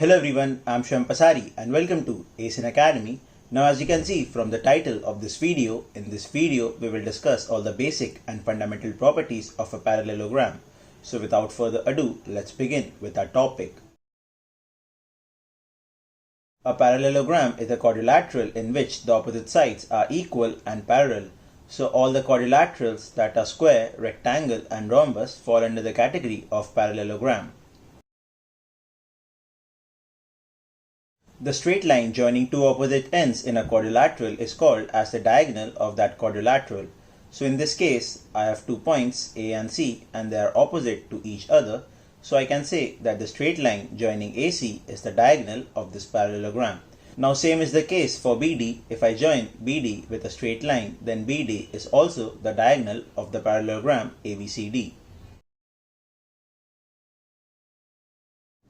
Hello everyone, I'm Shivam Pasari and welcome to ACEN Academy. Now as you can see from the title of this video, in this video we will discuss all the basic and fundamental properties of a parallelogram. So without further ado, let's begin with our topic. A parallelogram is a quadrilateral in which the opposite sides are equal and parallel. So all the quadrilaterals that are square, rectangle and rhombus fall under the category of parallelogram. The straight line joining two opposite ends in a quadrilateral is called as the diagonal of that quadrilateral. So in this case, I have 2 points A and C and they are opposite to each other. So I can say that the straight line joining AC is the diagonal of this parallelogram. Now same is the case for BD. If I join BD with a straight line, then BD is also the diagonal of the parallelogram ABCD.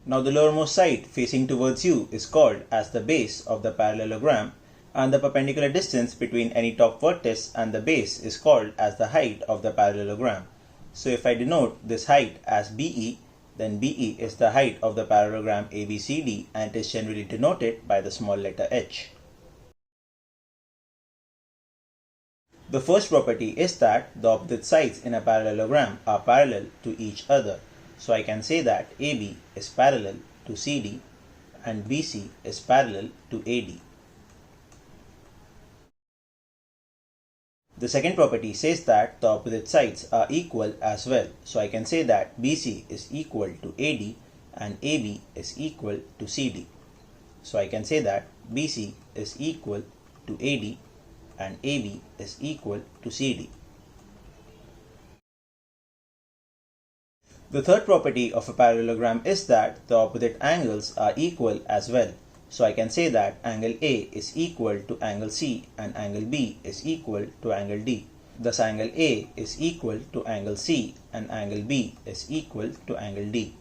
Now the lowermost side facing towards you is called as the base of the parallelogram, and the perpendicular distance between any top vertex and the base is called as the height of the parallelogram. So if I denote this height as BE, then BE is the height of the parallelogram ABCD and it is generally denoted by the small letter h. The first property is that the opposite sides in a parallelogram are parallel to each other. So I can say that AB is parallel to CD and BC is parallel to AD. The second property says that the opposite sides are equal as well. So I can say that BC is equal to AD and AB is equal to CD. So I can say that BC is equal to AD and AB is equal to CD. The third property of a parallelogram is that the opposite angles are equal as well. So I can say that angle A is equal to angle C and angle B is equal to angle D. Thus angle A is equal to angle C and angle B is equal to angle D.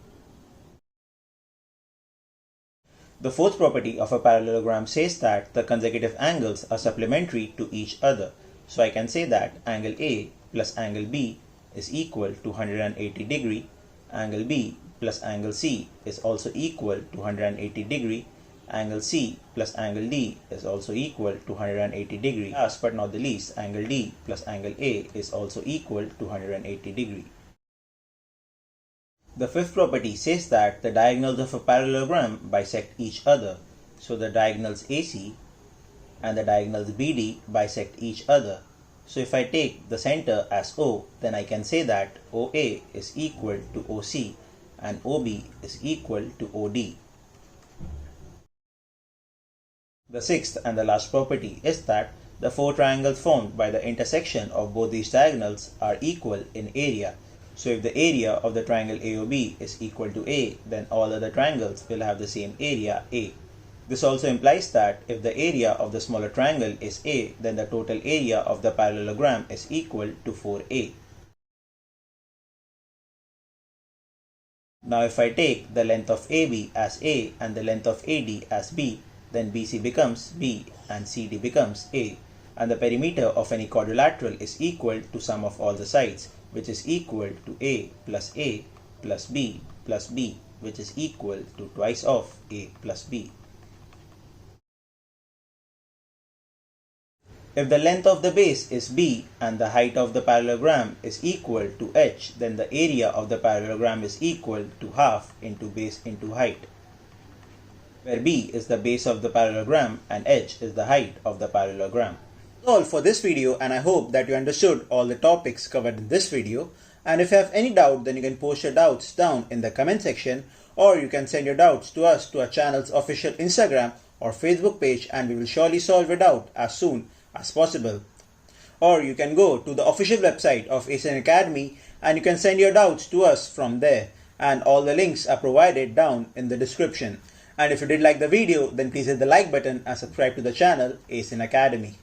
The fourth property of a parallelogram says that the consecutive angles are supplementary to each other. So I can say that angle A plus angle B is equal to 180 degree. Angle B plus angle C is also equal to 180 degree. Angle C plus angle D is also equal to 180 degree. Last but not the least, angle D plus angle A is also equal to 180 degree. The fifth property says that the diagonals of a parallelogram bisect each other. So the diagonals AC and the diagonals BD bisect each other. So if I take the center as O, then I can say that OA is equal to OC and OB is equal to OD. The sixth and the last property is that the four triangles formed by the intersection of both these diagonals are equal in area. So if the area of the triangle AOB is equal to A, then all other triangles will have the same area A. This also implies that if the area of the smaller triangle is A, then the total area of the parallelogram is equal to 4A. Now if I take the length of AB as A and the length of AD as B, then BC becomes B and CD becomes A, and the perimeter of any quadrilateral is equal to sum of all the sides, which is equal to A plus B, which is equal to twice of A plus B. If the length of the base is B and the height of the parallelogram is equal to h, then the area of the parallelogram is equal to half into base into height, where B is the base of the parallelogram and h is the height of the parallelogram. That's all for this video, and I hope that you understood all the topics covered in this video. And if you have any doubt, then you can post your doubts down in the comment section, or you can send your doubts to us to our channel's official Instagram or Facebook page, and we will surely solve your doubt as soon as possible. Or you can go to the official website of ACEN Academy and you can send your doubts to us from there, and all the links are provided down in the description. And if you did like the video, then please hit the like button and subscribe to the channel ACEN Academy.